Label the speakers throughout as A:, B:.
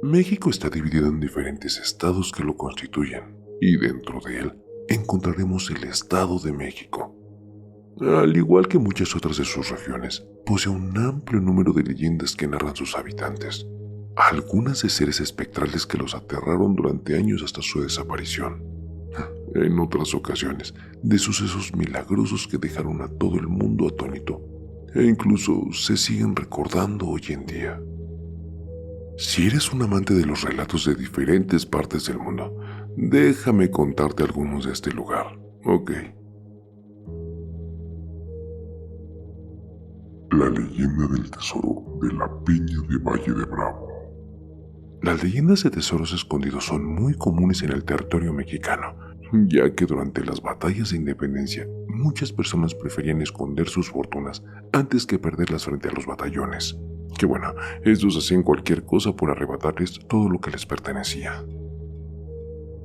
A: México está dividido en diferentes estados que lo constituyen, y dentro de él encontraremos el Estado de México. Al igual que muchas otras de sus regiones, posee un amplio número de leyendas que narran sus habitantes, algunas de seres espectrales que los aterraron durante años hasta su desaparición. En otras ocasiones, de sucesos milagrosos que dejaron a todo el mundo atónito, e incluso se siguen recordando hoy en día. Si eres un amante de los relatos de diferentes partes del mundo, déjame contarte algunos de este lugar, ¿ok? La leyenda del tesoro de la Peña de Valle de Bravo. Las leyendas de tesoros escondidos son muy comunes en el territorio mexicano, ya que durante las batallas de independencia, muchas personas preferían esconder sus fortunas antes que perderlas frente a los batallones. Que bueno, estos hacían cualquier cosa por arrebatarles todo lo que les pertenecía.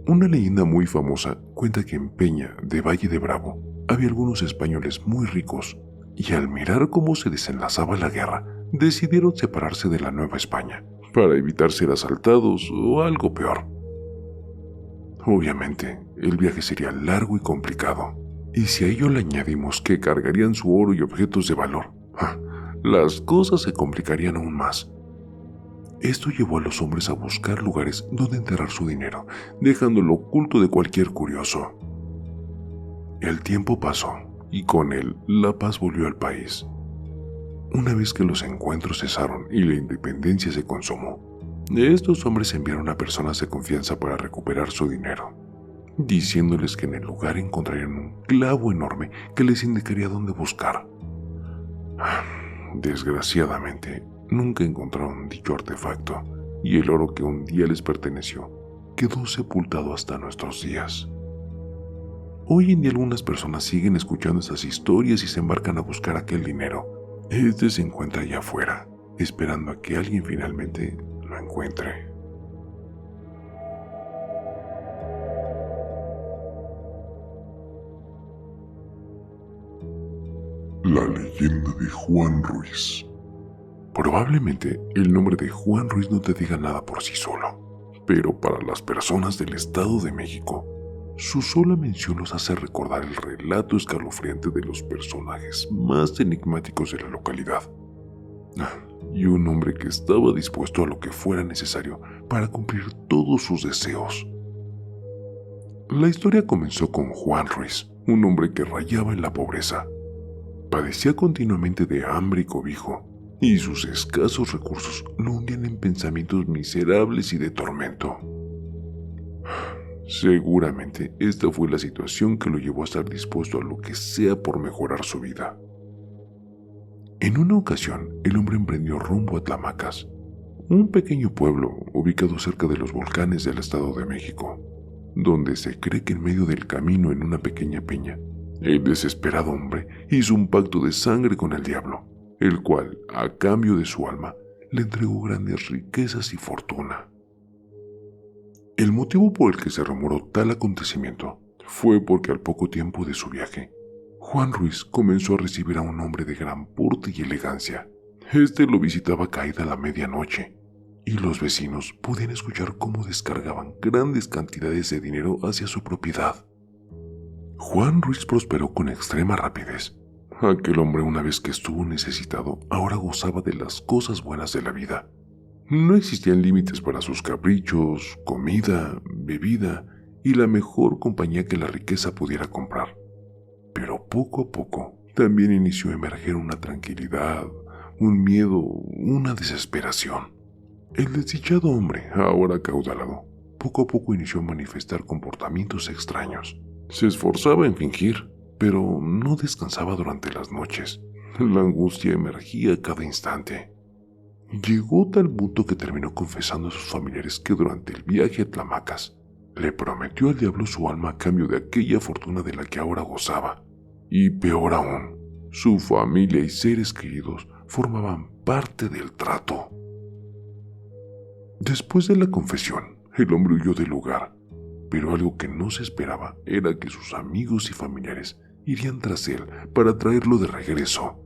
A: Una leyenda muy famosa cuenta que en Peña de Valle de Bravo había algunos españoles muy ricos, y al mirar cómo se desenlazaba la guerra, decidieron separarse de la Nueva España, para evitar ser asaltados o algo peor. Obviamente, el viaje sería largo y complicado, y si a ello le añadimos que cargarían su oro y objetos de valor, las cosas se complicarían aún más. Esto llevó a los hombres a buscar lugares donde enterrar su dinero, dejándolo oculto de cualquier curioso. El tiempo pasó, y con él la paz volvió al país. Una vez que los encuentros cesaron y la independencia se consumó, estos hombres enviaron a personas de confianza para recuperar su dinero, diciéndoles que en el lugar encontrarían un clavo enorme que les indicaría dónde buscar. Desgraciadamente, nunca encontraron dicho artefacto, y el oro que un día les perteneció quedó sepultado hasta nuestros días. Hoy en día algunas personas siguen escuchando esas historias y se embarcan a buscar aquel dinero. Este se encuentra allá afuera, esperando a que alguien finalmente lo encuentre. La leyenda de Juan Ruiz. Probablemente el nombre de Juan Ruiz no te diga nada por sí solo, pero para las personas del Estado de México, su sola mención los hace recordar el relato escalofriante de los personajes más enigmáticos de la localidad. Y un hombre que estaba dispuesto a lo que fuera necesario para cumplir todos sus deseos. La historia comenzó con Juan Ruiz, un hombre que rayaba en la pobreza. Padecía continuamente de hambre y cobijo, y sus escasos recursos lo hundían en pensamientos miserables y de tormento. Seguramente esta fue la situación que lo llevó a estar dispuesto a lo que sea por mejorar su vida. En una ocasión, el hombre emprendió rumbo a Tlamacas, un pequeño pueblo ubicado cerca de los volcanes del Estado de México, donde se cree que en medio del camino, en una pequeña peña, el desesperado hombre hizo un pacto de sangre con el diablo, el cual, a cambio de su alma, le entregó grandes riquezas y fortuna. El motivo por el que se rumoró tal acontecimiento fue porque al poco tiempo de su viaje, Juan Ruiz comenzó a recibir a un hombre de gran porte y elegancia. Este lo visitaba caída la medianoche, y los vecinos podían escuchar cómo descargaban grandes cantidades de dinero hacia su propiedad. Juan Ruiz prosperó con extrema rapidez. Aquel hombre, una vez que estuvo necesitado, ahora gozaba de las cosas buenas de la vida. No existían límites para sus caprichos, comida, bebida y la mejor compañía que la riqueza pudiera comprar. Pero poco a poco también inició a emerger una tranquilidad, un miedo, una desesperación. El desdichado hombre, ahora acaudalado, poco a poco inició a manifestar comportamientos extraños. Se esforzaba en fingir, pero no descansaba durante las noches. La angustia emergía a cada instante. Llegó tal punto que terminó confesando a sus familiares que durante el viaje a Tlamacas le prometió al diablo su alma a cambio de aquella fortuna de la que ahora gozaba. Y peor aún, su familia y seres queridos formaban parte del trato. Después de la confesión, el hombre huyó del lugar, pero algo que no se esperaba era que sus amigos y familiares irían tras él para traerlo de regreso.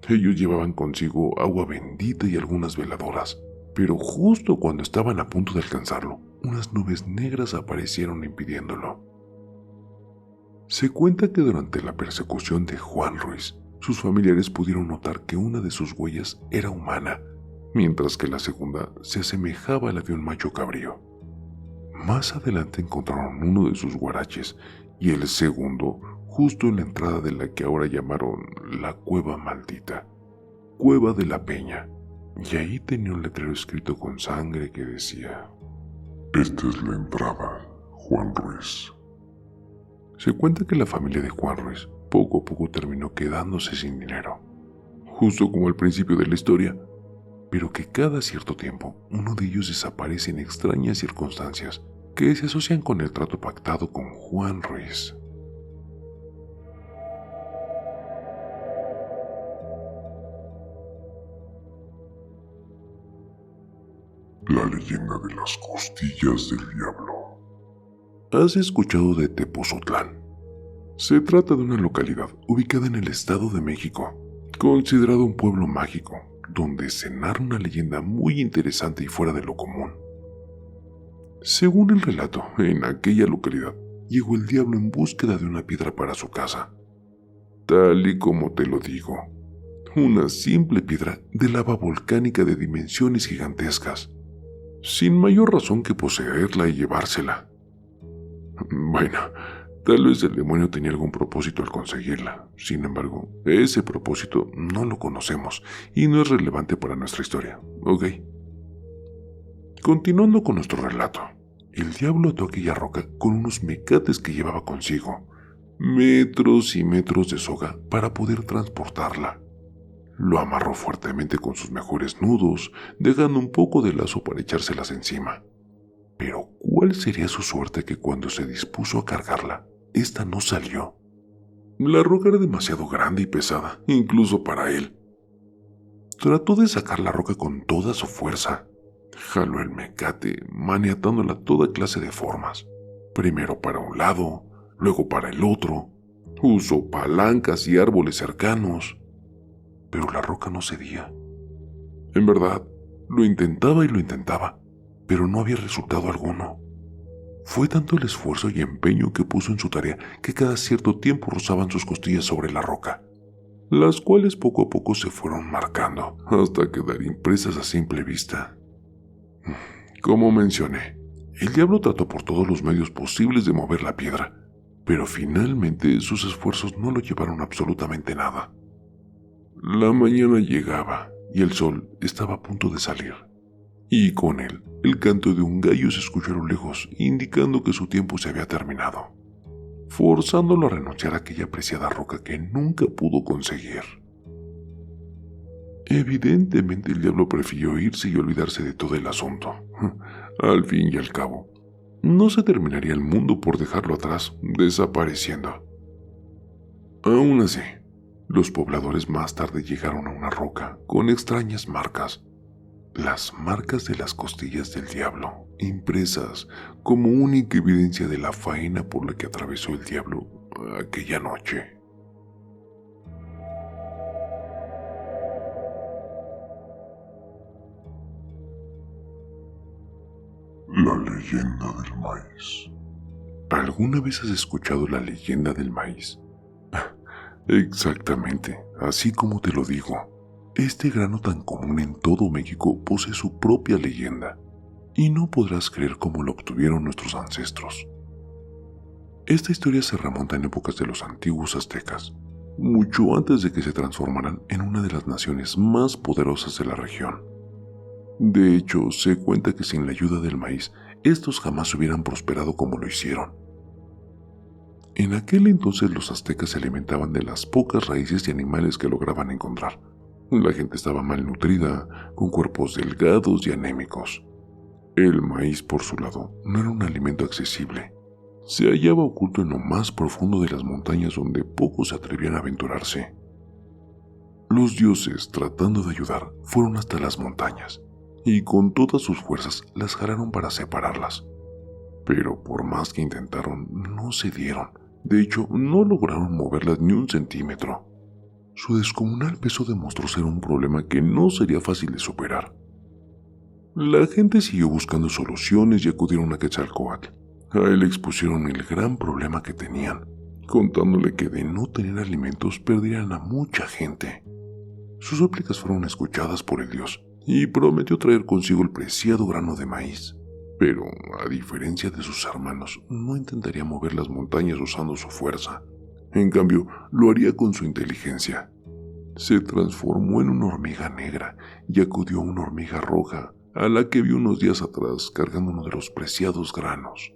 A: Ellos llevaban consigo agua bendita y algunas veladoras, pero justo cuando estaban a punto de alcanzarlo, unas nubes negras aparecieron impidiéndolo. Se cuenta que durante la persecución de Juan Ruiz, sus familiares pudieron notar que una de sus huellas era humana, mientras que la segunda se asemejaba a la de un macho cabrío. Más adelante encontraron uno de sus guaraches y el segundo justo en la entrada de la que ahora llamaron la Cueva Maldita, Cueva de la Peña, y ahí tenía un letrero escrito con sangre que decía:
B: Esta es la entrada, Juan Ruiz.
A: Se cuenta que la familia de Juan Ruiz poco a poco terminó quedándose sin dinero, justo como al principio de la historia, pero que cada cierto tiempo uno de ellos desaparece en extrañas circunstancias que se asocian con el trato pactado con Juan Ruiz.
B: La leyenda de las costillas del diablo.
A: ¿Has escuchado de Tepozotlán? Se trata de una localidad ubicada en el Estado de México, considerado un pueblo mágico, donde se narra una leyenda muy interesante y fuera de lo común. Según el relato, en aquella localidad llegó el diablo en búsqueda de una piedra para su casa. Tal y como te lo digo, una simple piedra de lava volcánica de dimensiones gigantescas, sin mayor razón que poseerla y llevársela. Bueno, tal vez el demonio tenía algún propósito al conseguirla. Sin embargo, ese propósito no lo conocemos y no es relevante para nuestra historia, ¿ok? Continuando con nuestro relato, el diablo ató aquella roca con unos mecates que llevaba consigo, metros y metros de soga para poder transportarla. Lo amarró fuertemente con sus mejores nudos, dejando un poco de lazo para echárselas encima. Pero ¿cuál sería su suerte que cuando se dispuso a cargarla, esta no salió? La roca era demasiado grande y pesada, incluso para él. Trató de sacar la roca con toda su fuerza. Jaló el mecate, maniatándola toda clase de formas. Primero para un lado, luego para el otro. Usó palancas y árboles cercanos. Pero la roca no cedía. En verdad, lo intentaba y lo intentaba, pero no había resultado alguno. Fue tanto el esfuerzo y empeño que puso en su tarea que cada cierto tiempo rozaban sus costillas sobre la roca, las cuales poco a poco se fueron marcando hasta quedar impresas a simple vista. Como mencioné, el diablo trató por todos los medios posibles de mover la piedra, pero finalmente sus esfuerzos no lo llevaron a absolutamente nada. La mañana llegaba y el sol estaba a punto de salir, y con él el canto de un gallo se escuchó a lo lejos, indicando que su tiempo se había terminado, forzándolo a renunciar a aquella preciada roca que nunca pudo conseguir. Evidentemente el diablo prefirió irse y olvidarse de todo el asunto. Al fin y al cabo, no se terminaría el mundo por dejarlo atrás, desapareciendo. Aún así, los pobladores más tarde llegaron a una roca con extrañas marcas, las marcas de las costillas del diablo, impresas como única evidencia de la faena por la que atravesó el diablo aquella noche.
B: La leyenda del maíz.
A: ¿Alguna vez has escuchado la leyenda del maíz? Exactamente, así como te lo digo. Este grano tan común en todo México posee su propia leyenda, y no podrás creer cómo lo obtuvieron nuestros ancestros. Esta historia se remonta en épocas de los antiguos aztecas, mucho antes de que se transformaran en una de las naciones más poderosas de la región. De hecho, se cuenta que sin la ayuda del maíz, estos jamás hubieran prosperado como lo hicieron. En aquel entonces los aztecas se alimentaban de las pocas raíces y animales que lograban encontrar. La gente estaba malnutrida, con cuerpos delgados y anémicos. El maíz, por su lado, no era un alimento accesible. Se hallaba oculto en lo más profundo de las montañas donde pocos se atrevían a aventurarse. Los dioses, tratando de ayudar, fueron hasta las montañas, y con todas sus fuerzas las jalaron para separarlas. Pero por más que intentaron, no cedieron. De hecho, no lograron moverlas ni un centímetro. Su descomunal peso demostró ser un problema que no sería fácil de superar. La gente siguió buscando soluciones y acudieron a Quetzalcóatl. A él le expusieron el gran problema que tenían, contándole que de no tener alimentos perderían a mucha gente. Sus súplicas fueron escuchadas por el dios y prometió traer consigo el preciado grano de maíz. Pero, a diferencia de sus hermanos, no intentaría mover las montañas usando su fuerza. En cambio, lo haría con su inteligencia. Se transformó en una hormiga negra y acudió a una hormiga roja, a la que vio unos días atrás cargando uno de los preciados granos.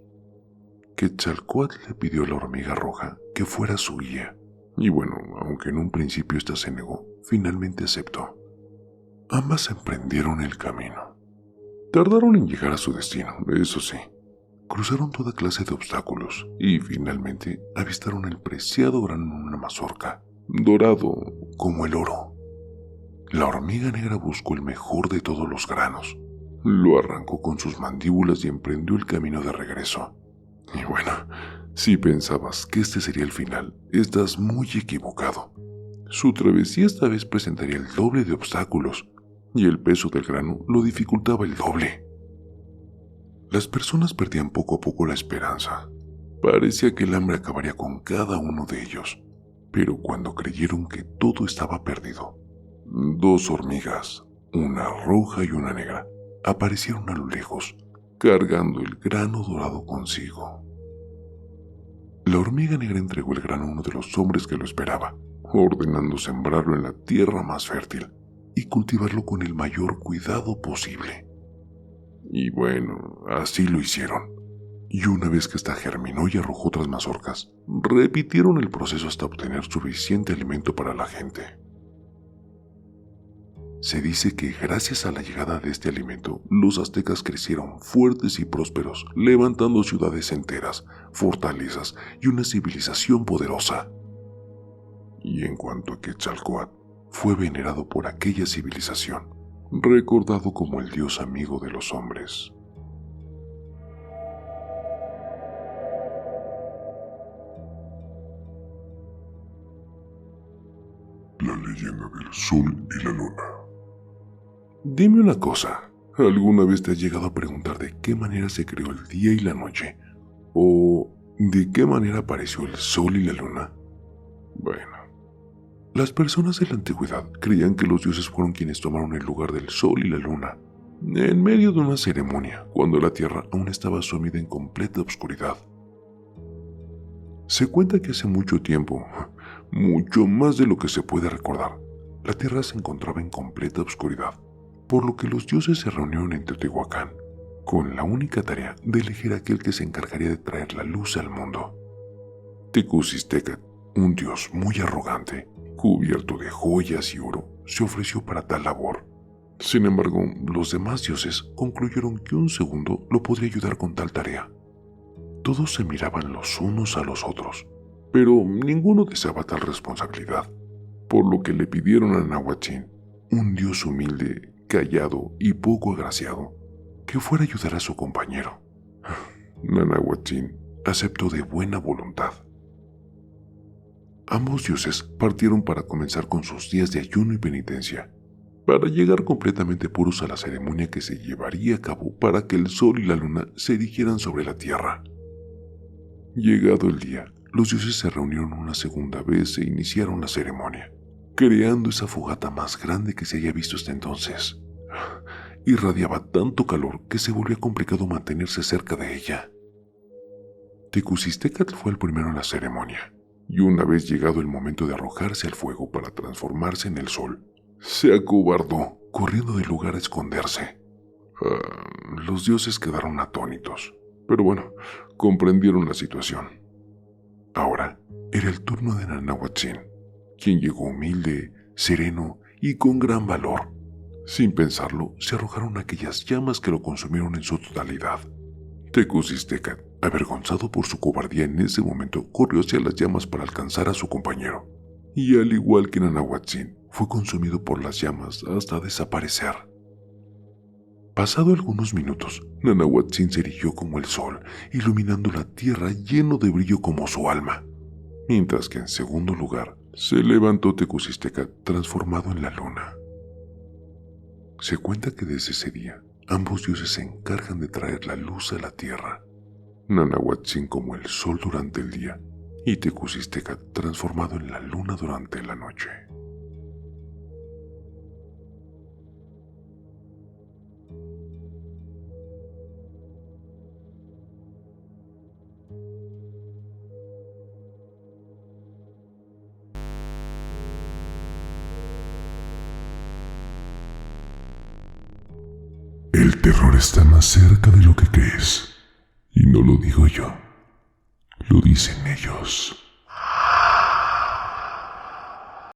A: Quetzalcóatl le pidió a la hormiga roja que fuera su guía, y bueno, aunque en un principio ésta se negó, finalmente aceptó. Ambas emprendieron el camino. Tardaron en llegar a su destino, eso sí. Cruzaron toda clase de obstáculos y finalmente avistaron el preciado grano en una mazorca, dorado como el oro. La hormiga negra buscó el mejor de todos los granos, lo arrancó con sus mandíbulas y emprendió el camino de regreso. Y bueno, si pensabas que este sería el final, estás muy equivocado. Su travesía esta vez presentaría el doble de obstáculos, y el peso del grano lo dificultaba el doble. Las personas perdían poco a poco la esperanza. Parecía que el hambre acabaría con cada uno de ellos, pero cuando creyeron que todo estaba perdido, dos hormigas, una roja y una negra, aparecieron a lo lejos, cargando el grano dorado consigo. La hormiga negra entregó el grano a uno de los hombres que lo esperaba, ordenando sembrarlo en la tierra más fértil y cultivarlo con el mayor cuidado posible. Y bueno, así lo hicieron. Y una vez que ésta germinó y arrojó otras mazorcas, repitieron el proceso hasta obtener suficiente alimento para la gente. Se dice que gracias a la llegada de este alimento, los aztecas crecieron fuertes y prósperos, levantando ciudades enteras, fortalezas y una civilización poderosa. Y en cuanto a Quetzalcóatl, fue venerado por aquella civilización, recordado como el dios amigo de los hombres.
B: La leyenda del sol y la luna.
A: Dime una cosa, ¿alguna vez te has llegado a preguntar de qué manera se creó el día y la noche? ¿O de qué manera apareció el sol y la luna? Bueno, las personas de la antigüedad creían que los dioses fueron quienes tomaron el lugar del sol y la luna, en medio de una ceremonia, cuando la tierra aún estaba sumida en completa oscuridad. Se cuenta que hace mucho tiempo, mucho más de lo que se puede recordar, la tierra se encontraba en completa oscuridad, por lo que los dioses se reunieron en Teotihuacán, con la única tarea de elegir a aquel que se encargaría de traer la luz al mundo. Tecuztecatl, un dios muy arrogante, cubierto de joyas y oro, se ofreció para tal labor. Sin embargo, los demás dioses concluyeron que un segundo lo podría ayudar con tal tarea. Todos se miraban los unos a los otros, pero ninguno deseaba tal responsabilidad, por lo que le pidieron a Nahuatzin, un dios humilde, callado y poco agraciado, que fuera a ayudar a su compañero. Nahuatzin aceptó de buena voluntad. Ambos dioses partieron para comenzar con sus días de ayuno y penitencia, para llegar completamente puros a la ceremonia que se llevaría a cabo para que el sol y la luna se erigieran sobre la tierra. Llegado el día, los dioses se reunieron una segunda vez e iniciaron la ceremonia, creando esa fogata más grande que se haya visto hasta entonces. Irradiaba tanto calor que se volvía complicado mantenerse cerca de ella. Tecuztecatl fue el primero en la ceremonia, y una vez llegado el momento de arrojarse al fuego para transformarse en el sol, se acobardó, corriendo del lugar a esconderse. Los dioses quedaron atónitos, pero bueno, comprendieron la situación. Ahora era el turno de Nahuatzin, quien llegó humilde, sereno y con gran valor. Sin pensarlo, se arrojaron aquellas llamas que lo consumieron en su totalidad. Tecuztecatl, avergonzado por su cobardía en ese momento, corrió hacia las llamas para alcanzar a su compañero, y al igual que Nahuatzin, fue consumido por las llamas hasta desaparecer. Pasado algunos minutos, Nanahuatzin se erigió como el sol, iluminando la tierra lleno de brillo como su alma. Mientras que en segundo lugar, se levantó Tecucisteca transformado en la luna. Se cuenta que desde ese día, ambos dioses se encargan de traer la luz a la tierra. Nanahuatzin como el sol durante el día y Tecucisteca transformado en la luna durante la noche.
B: El terror está más cerca de lo que crees. Y no lo digo yo, lo dicen ellos.